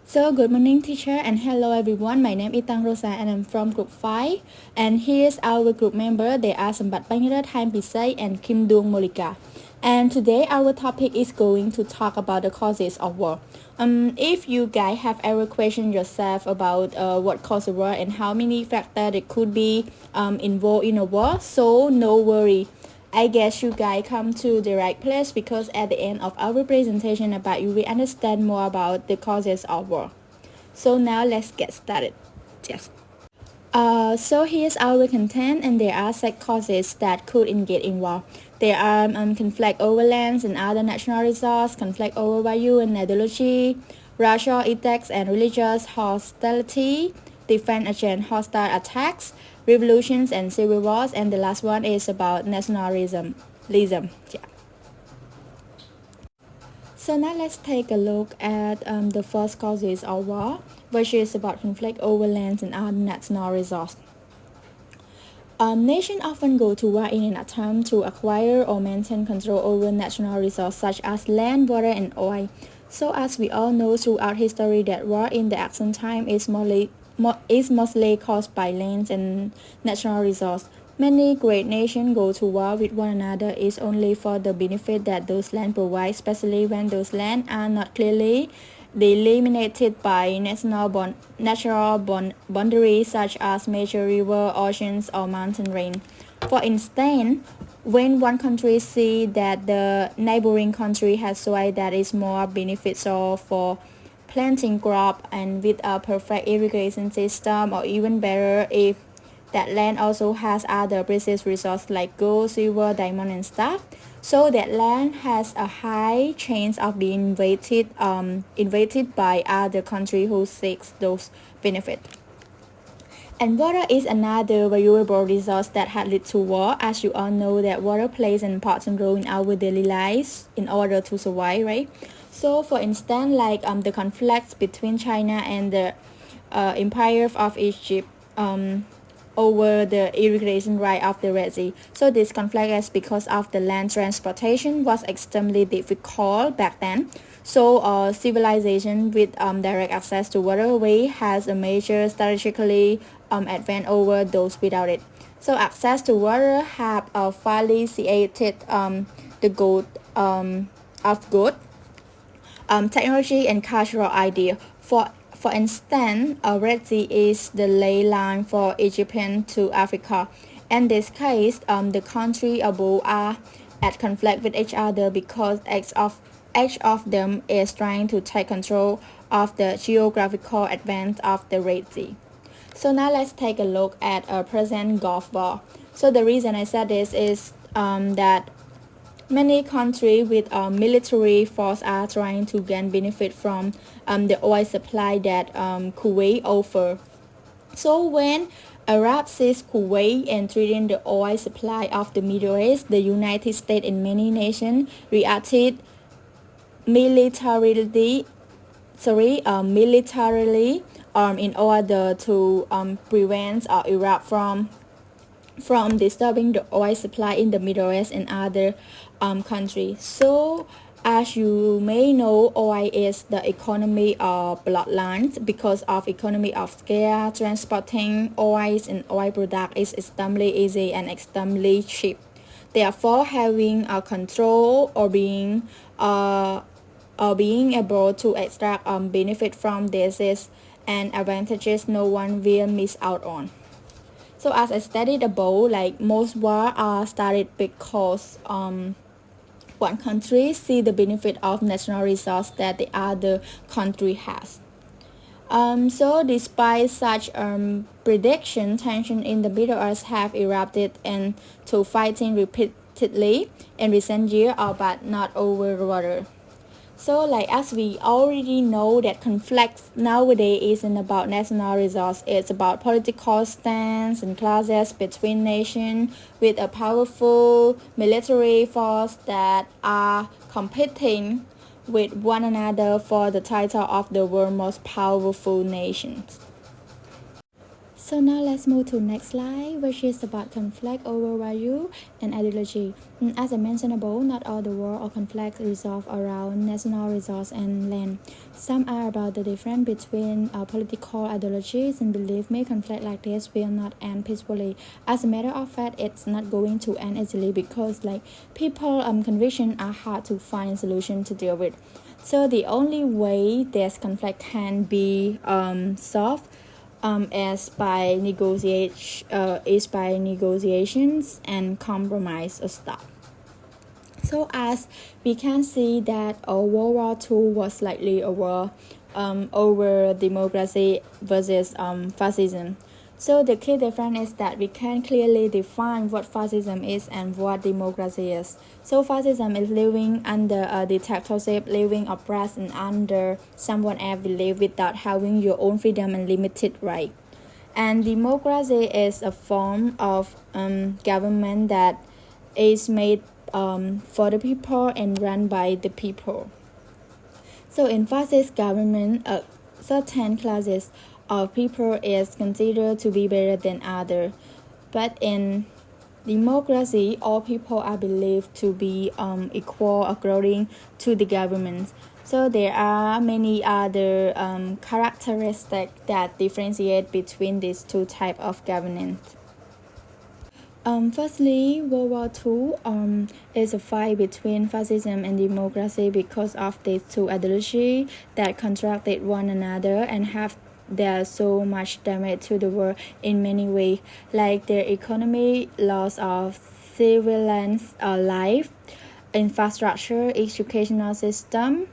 So good morning teacher and hello everyone. My name is Tang Roza and I'm from group 5. And here's our group member. They are Sambath Panharith, Pisey and Khim Duongmolika. And today our topic is going to talk about the causes of war. If you guys have ever questioned yourself about what causes war and how many factors it could be involved in a war, so no worry. I guess you guys come to the right place because at the end of our presentation about you will understand more about the causes of war. So now let's get started. Yes. So here's our content, and there are 6 causes that could engage in war. There are conflict over lands and other national resources, conflict over value and ideology, racial attacks and religious hostility, defense against hostile attacks, revolutions and civil wars, and the last one is about nationalism. Yeah. So now let's take a look at the first causes of war, which is about conflict over lands and other national resources. Nations often go to war in an attempt to acquire or maintain control over national resources such as land, water, and oil. So as we all know throughout history that war in the ancient time is mostly caused by lands and natural resources. Many great nations go to war with one another is only for the benefit that those lands provide, especially when those lands are not clearly delimited by natural boundaries such as major river, oceans, or mountain range. For instance, when one country sees that the neighboring country has soil that is more beneficial for planting crop and with a perfect irrigation system, or even better if that land also has other precious resources like gold, silver, diamond, and stuff. So that land has a high chance of being invaded by other country who seeks those benefits. And water is another valuable resource that had led to war. As you all know that water plays an important role in our daily lives in order to survive, right? So for instance, like the conflicts between China and the Empire of Egypt over the irrigation right of the Red Sea. So this conflict is because of the land transportation was extremely difficult back then. So civilization with direct access to waterway has a major strategically advantage over those without it. So access to water have facilitated the good of good technology and cultural idea. For instance, a Red Sea is the ley line for Egyptian to Africa. In this case, the countries above are at conflict with each other because each of them is trying to take control of the geographical advance of the Red Sea. So now let's take a look at a present Gulf War. So the reason I said this is that many countries with military force are trying to gain benefit from the oil supply that Kuwait offers. So when Arab seized Kuwait and threatened the oil supply of the Middle East, the United States and many nations reacted militarily in order to prevent Iraq from disturbing the oil supply in the Middle East and other countries. So as you may know, oil is the economy of bloodlines. Because of economy of scale, transporting oils and oil product is extremely easy and extremely cheap. Therefore, having a control or being able to extract benefit from this is an advantages no one will miss out on. So as I stated above, like most wars are started because one country see the benefit of national resource that the other country has. So despite such prediction, tension in the Middle East have erupted into fighting repeatedly in recent years, but not over water. So like as we already know that conflict nowadays isn't about national resource, it's about political stance and clashes between nations with a powerful military force that are competing with one another for the title of the world's most powerful nations. So now let's move to next slide, which is about conflict over value and ideology. As I mentioned above, not all the war or conflicts resolve around national resource and land. Some are about the difference between political ideologies, and believe me, conflict like this will not end peacefully. As a matter of fact, it's not going to end easily because people conviction are hard to find a solution to deal with. So the only way this conflict can be solved is by negotiations and compromise or stop. So as we can see that World War II was slightly over democracy versus fascism. So the key difference is that we can clearly define what fascism is and what democracy is. So fascism is living under a dictatorship, living oppressed and under someone else's belief without having your own freedom and limited right. And democracy is a form of government that is made for the people and run by the people. So in fascist government, certain classes of people is considered to be better than others. But in democracy, all people are believed to be equal according to the government. So there are many other characteristics that differentiate between these two types of governance. Firstly, World War II is a fight between fascism and democracy because of these two ideologies that contradicted one another and have there's so much damage to the world in many ways, like their economy, loss of civilians' life, infrastructure, educational system,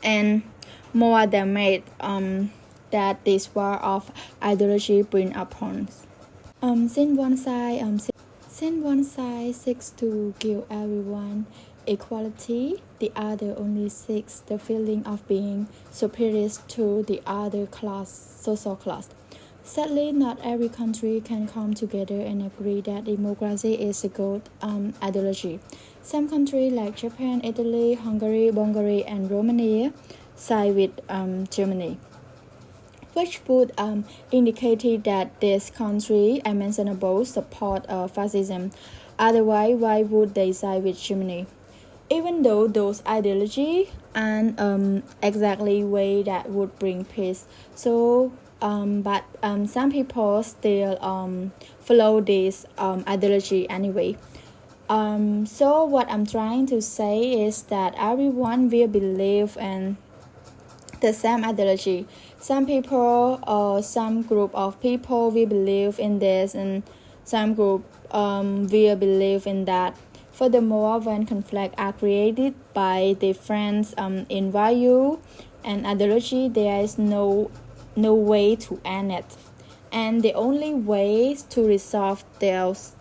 and more damage that this war of ideology bring upon. Since one side seeks to give everyone equality, the other only seeks the feeling of being superior to the other social class. Sadly, not every country can come together and agree that democracy is a good ideology. Some countries like Japan, Italy, Hungary, Bulgaria, and Romania side with Germany, which would indicate that this country I mentioned above support fascism. Otherwise, why would they side with Germany? Even though those ideologies aren't exactly way that would bring peace. So, but some people still follow this ideology anyway. So what I'm trying to say is that everyone will believe in the same ideology. Some people or some group of people will believe in this, and some group will believe in that. Furthermore, when conflicts are created by difference in value and ideology, there is no way to end it. And the only way to resolve those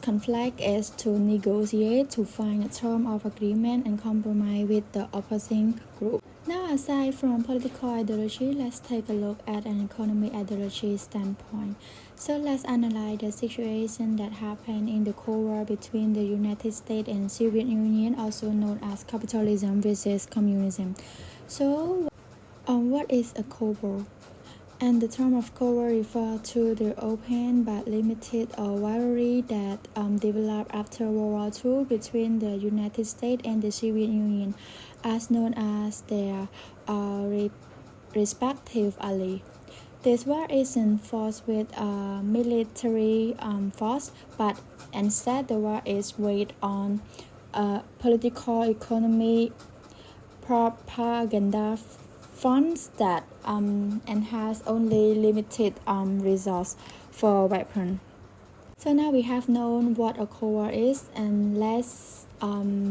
conflicts is to negotiate, to find a term of agreement and compromise with the opposing group. Now, aside from political ideology, let's take a look at an economic ideology standpoint. So let's analyze the situation that happened in the Cold War between the United States and Soviet Union, also known as capitalism versus communism. So, what is a Cold War? And the term of Cold War refers to the open but limited rivalry that developed after World War II between the United States and the Soviet Union, as known as their respective allies. This war isn't fought with military force, but instead the war is waged on political, economy, propaganda fronts that and has only limited resource for weapons. So now we have known what a Cold War is, and let's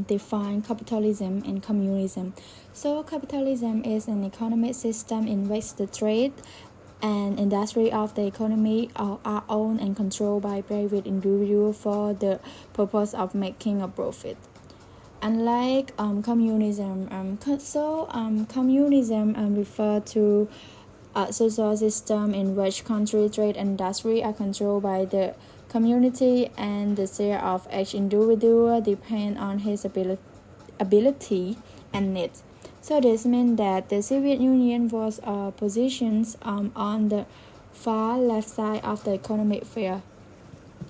define capitalism and communism. So capitalism is an economic system in which the trade and industry of the economy are owned and controlled by private individuals for the purpose of making a profit. Unlike communism, communism refers to a social system in which country, trade, and industry are controlled by the community, and the share of each individual depend on his ability and needs. So this means that the Soviet Union was positioned on the far left side of the economic sphere,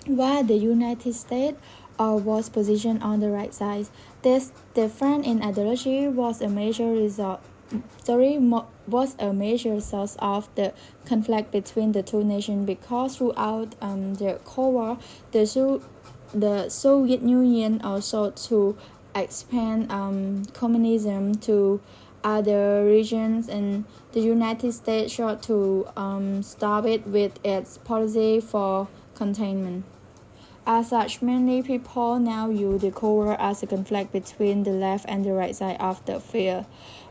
while the United States was positioned on the right side. This difference in ideology was a major source of the conflict between the two nations, because throughout the Cold War, the Soviet Union also to expand communism to other regions, and the United States sought to stop it with its policy for containment. As such, many people now view the Cold War as a conflict between the left and the right side of the sphere,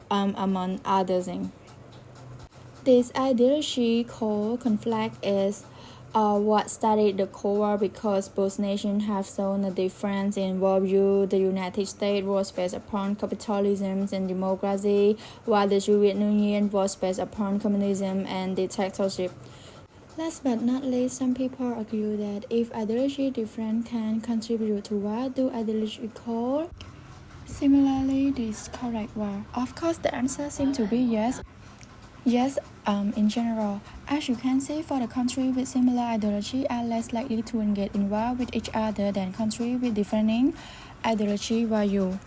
among other things. This ideological conflict is what started the Cold War, because both nations have shown a difference in worldview. The United States was based upon capitalism and democracy, while the Soviet Union was based upon communism and dictatorship. Last but not least, some people argue that if ideology different can contribute to war, do ideological similarly correct war? Of course, the answer seems to be yes. Yes, in general, as you can see, for the countries with similar ideology are less likely to engage in war with each other than countries with differing ideology value.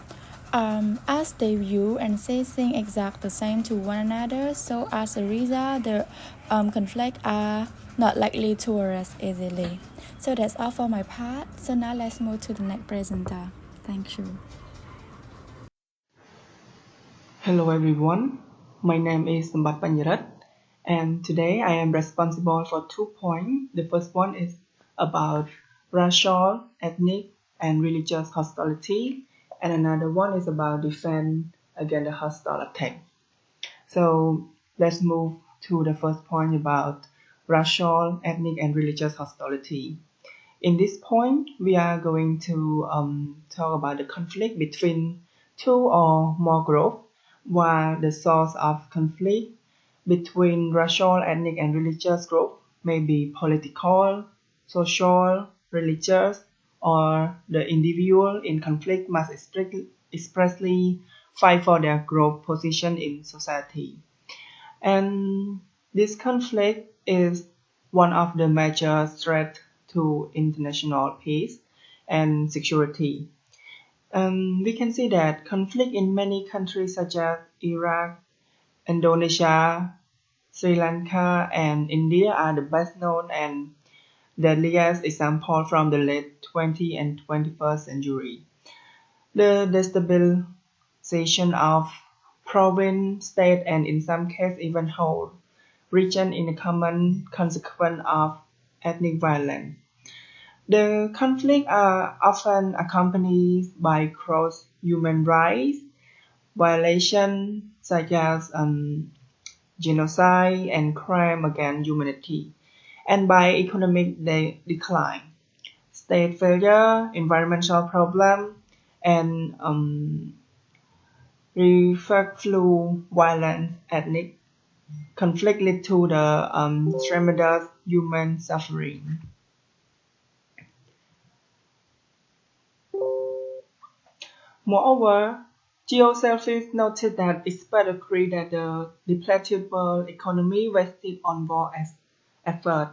As they view and say things exactly the same to one another, so as a result, the conflicts are not likely to arise easily. So that's all for my part. So now let's move to the next presenter. Thank you. Hello everyone, my name is Sambath Panharith, and today I am responsible for 2 points. The first one is about racial, ethnic, and religious hostility, and another one is about defense against a hostile attack. So let's move to the first point about racial, ethnic, and religious hostility. In this point, we are going to talk about the conflict between two or more groups, while the source of conflict between racial, ethnic, and religious groups may be political, social, religious, or the individual in conflict must expressly fight for their group position in society. And this conflict is one of the major threats to international peace and security. We can see that conflict in many countries such as Iraq, Indonesia, Sri Lanka, and India are the best known and deadliest examples from the late 20th and 21st century. The destabilization of province, state, and in some cases even whole region is a common consequence of ethnic violence. The conflicts are often accompanied by gross human rights violations such as genocide and crime against humanity, and by economic decline, state failure, environmental problems, and refugee violence. Ethnic conflict lead to the tremendous human suffering. Moreover, geoselfists noted that experts agree that the deplorable economy wasted on war effort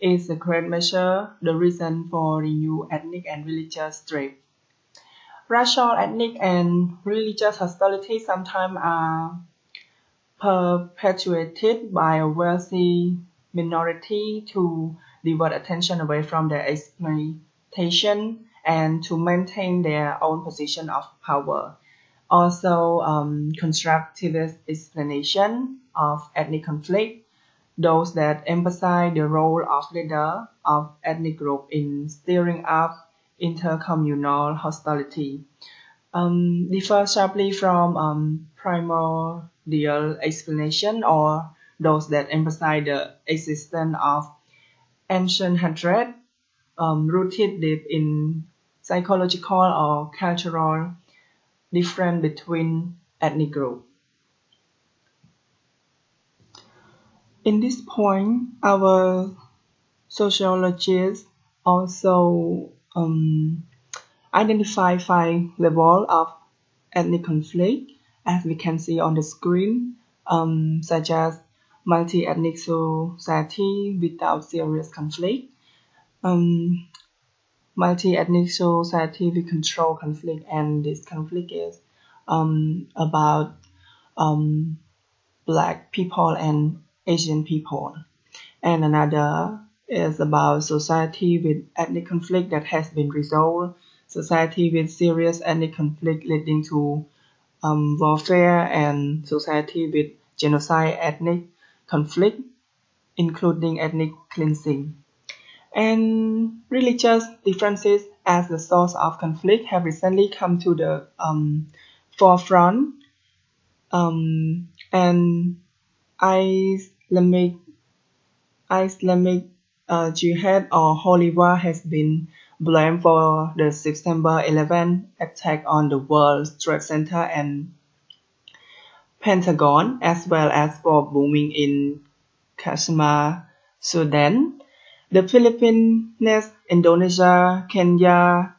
is a great measure the reason for renewed ethnic and religious strife. Racial, ethnic, and religious hostility sometimes are perpetuated by a wealthy minority to divert attention away from their exploitation and to maintain their own position of power. Also, constructivist explanation of ethnic conflict, those that emphasize the role of leader of ethnic group in stirring up intercommunal hostility, differ sharply from primordial explanation or those that emphasize the existence of ancient hatred rooted deep in psychological or cultural difference between ethnic groups. In this point, our sociologists also identify 5 levels of ethnic conflict, as we can see on the screen, such as multi-ethnic society without serious conflict. Multi-ethnic society with control conflict, and this conflict is about Black people and Asian people. And another is about society with ethnic conflict that has been resolved, society with serious ethnic conflict leading to warfare, and society with genocide ethnic conflict, including ethnic cleansing. And religious differences as the source of conflict have recently come to the forefront, and Islamic Jihad or Holy War has been blamed for the September 11 attack on the World Trade Center and Pentagon, as well as for bombing in Kashmir, Sudan, the Philippines, Indonesia, Kenya,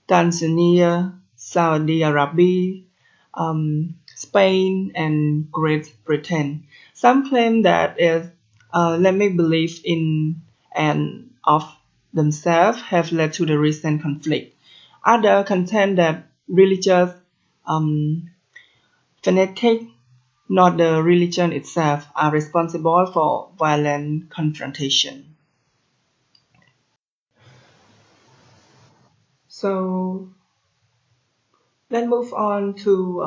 Tanzania, Saudi Arabia, Spain, and Great Britain. Some claim that Islamic belief in and of themselves have led to the recent conflict. Others contend that religious fanatics, not the religion itself, are responsible for violent confrontation. So let's move on to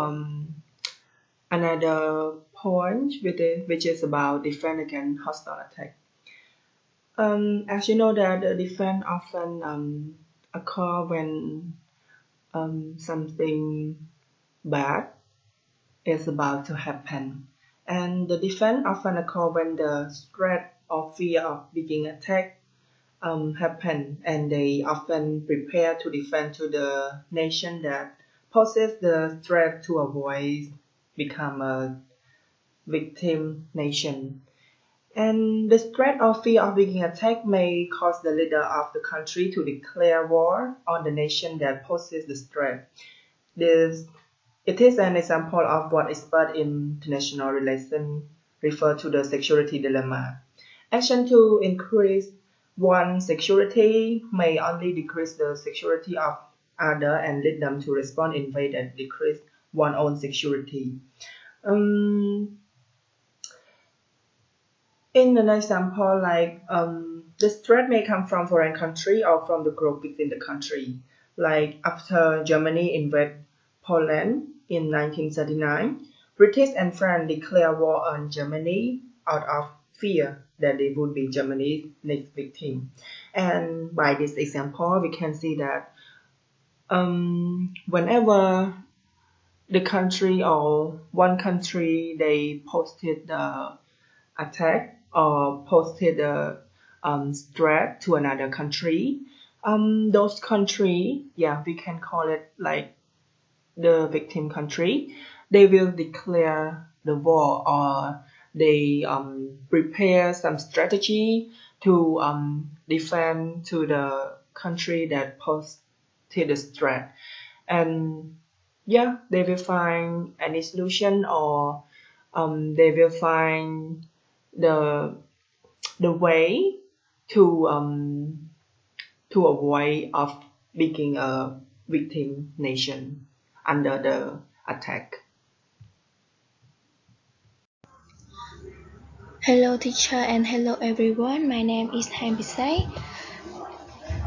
another point which is about defense against hostile attack. As you know that the defense often occur when something bad is about to happen. And the defense often occur when the threat or fear of being attacked happen, and they often prepare to defend to the nation that poses the threat to avoid become a victim nation. And the threat or fear of being attacked may cause the leader of the country to declare war on the nation that poses the threat. It is an example of what experts in international relations refer to the security dilemma. Action to increase one's security may only decrease the security of others and lead them to respond in ways that decrease one's own security. In an example, this threat may come from foreign country or from the group within the country. Like after Germany invaded Poland in 1939, British and France declared war on Germany out of fear that they would be Germany's next victim. And by this example, we can see that whenever the country or one country they posted the attack or posted a threat to another country, those country, we can call it like the victim country, they will declare the war, or they prepare some strategy to defend to the country that posted the threat. And they will find any solution, or they will find the way to avoid of being a victim nation under the attack. Hello teacher and hello everyone. My name is Pisey.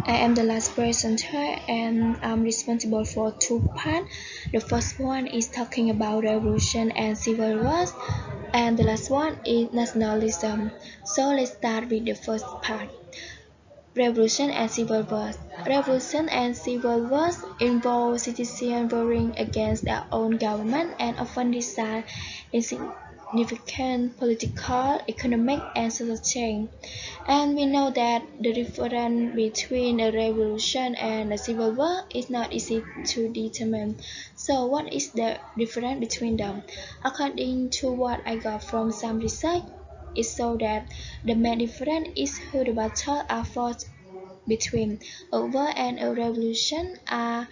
I am the last presenter and I'm responsible for two parts. The first one is talking about revolution and civil wars, and the last one is nationalism. So let's start with the first part. Revolution and civil wars. Revolution and civil wars involve citizens warring against their own government and often result in significant political, economic, and social change. And we know that the difference between a revolution and a civil war is not easy to determine. So what is the difference between them? According to what I got from some research, it shows that the main difference is who the battles are fought between. A war and a revolution are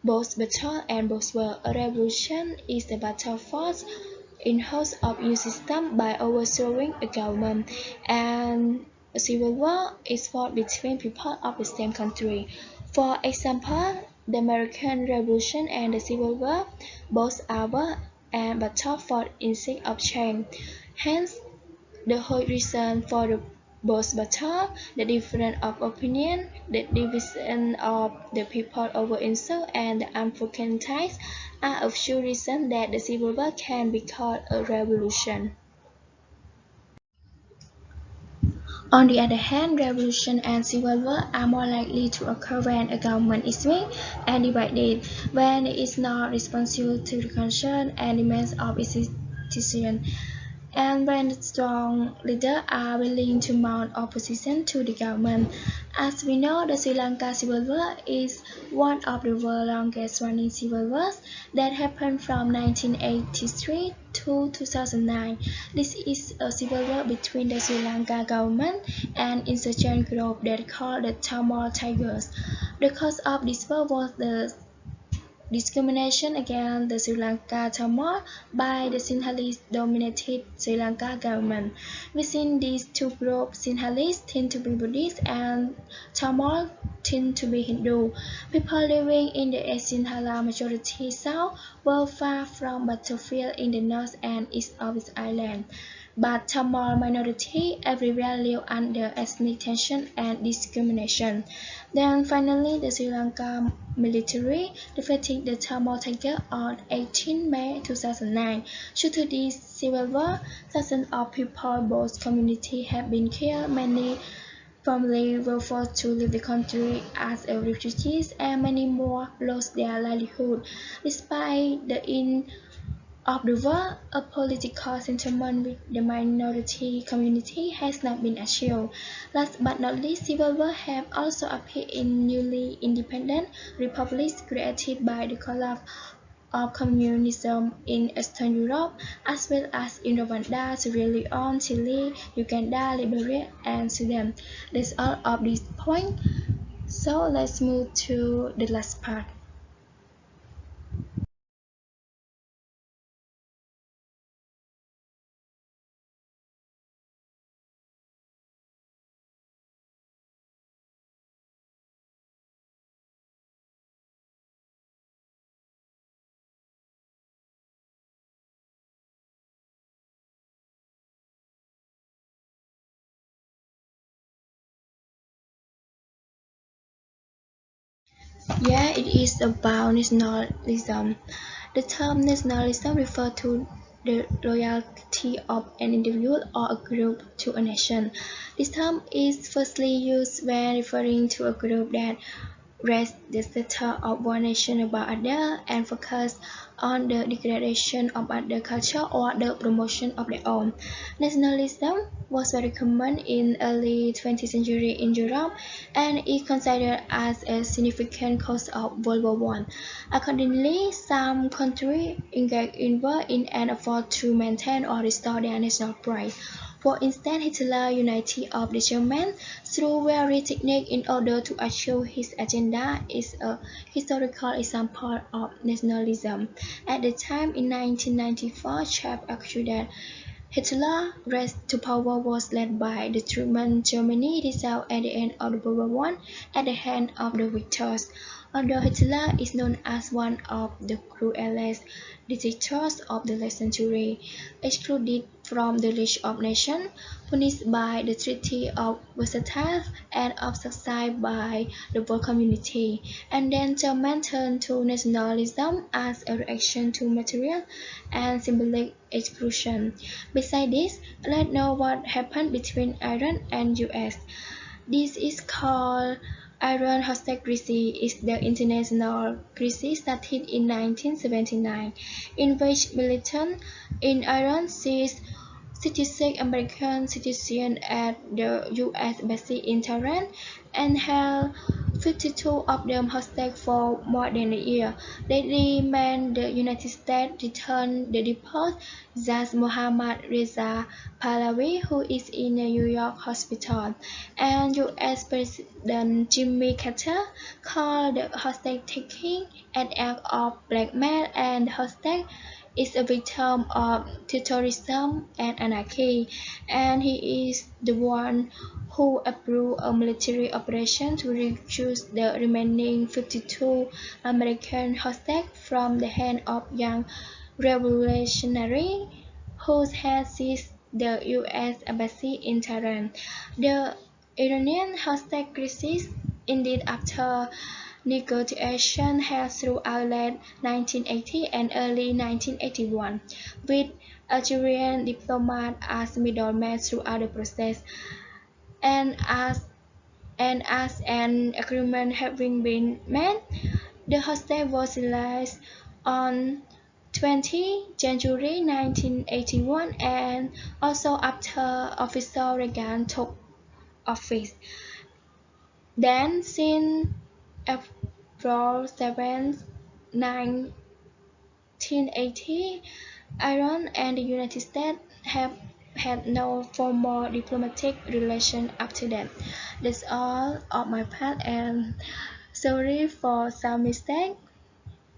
both battle and both war. A revolution is a battle fought in hopes of new system by overthrowing a government, and a civil war is fought between people of the same country. For example, the American Revolution and the Civil War both are war and battle fought in seek of change. Hence, the whole reason for the both battle, the difference of opinion, the division of the people over insult, and the unbroken ties are a few reasons that the civil war can be called a revolution. On the other hand, revolution and civil war are more likely to occur when a government is weak and divided, when it is not responsible to the concerns and demands of its citizens, and when strong leaders are willing to mount opposition to the government. As we know, the Sri Lanka Civil War is one of the world's longest running civil wars that happened from 1983 to 2009. This is a civil war between the Sri Lanka government and insurgent group that called the Tamil Tigers. The cause of this war was the discrimination against the Sri Lanka Tamil by the Sinhalese-dominated Sri Lanka government. Within these two groups, Sinhalese tend to be Buddhist and Tamil tend to be Hindu. People living in the Sinhala majority south were far from battlefield in the north and east of the island. But Tamil minority everywhere live under ethnic tension and discrimination. Then finally, the Sri Lanka military defeated the Tamil Tiger on 18 May 2009. Due to this civil war, thousands of people, both communities have been killed, many families were forced to leave the country as refugees, and many more lost their livelihood. Despite the end of the war, a political settlement with the minority community has not been achieved. Last but not least, civil war have also appeared in newly independent republics created by the collapse of communism in Eastern Europe, as well as in Rwanda, Sierra Leone, Chile, Uganda, Liberia, and Sudan. That's all of this point. So let's move to the last part. Yeah, it is about nationalism. The term nationalism refers to the loyalty of an individual or a group to a nation. This term is firstly used when referring to a group that raise the status of one nation above other and focus on the degradation of other culture or the promotion of their own. Nationalism was very common in early 20th century in Europe and is considered as a significant cause of World War One. Accordingly, some countries engaged in war in an effort to maintain or restore their national pride. For instance, Hitler united of the Germans through various techniques in order to achieve his agenda is a historical example of nationalism. At the time in 1994, Chapp argued that Hitler's rise to power was led by the treatment Germany deserved at the end of World War One at the hands of the victors. Although Hitler is known as one of the cruelest dictators of the last century, excluded from the League of Nations, punished by the Treaty of Versailles, and ostracized by the world community, and then Germans turned to nationalism as a reaction to material and symbolic exclusion. Besides this, let's know what happened between Iran and US. This is called Iran hostage crisis is the international crisis started in 1979, in which militants in Iran seized 66 American citizens at the U.S. embassy in Tehran and held 52 of them hostage for more than a year. They demand the United States return the deported Judge Mohammad Reza Pahlavi, who is in a New York hospital, and U.S. President Jimmy Carter called the hostage-taking an act of blackmail, and hostage is a victim of terrorism and anarchy, and he is the one who approved a military operation to rescue the remaining 52 American hostages from the hands of young revolutionaries who had seized the U.S. embassy in Tehran. The Iranian hostage crisis ended after negotiations held throughout late 1980 and early 1981, with Algerian diplomats as middlemen throughout the process, and as an agreement having been made, the hostage was released on 20 January 1981, and also after official Reagan took office. Then, since April 7, 1980, Iran and the United States have had no formal diplomatic relations after that. That's all of my part, and sorry for some mistake.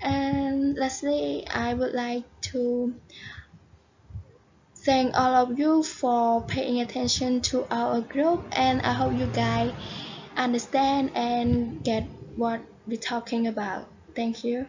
And lastly, I would like to thank all of you for paying attention to our group, and I hope you guys understand and get what we're talking about. Thank you.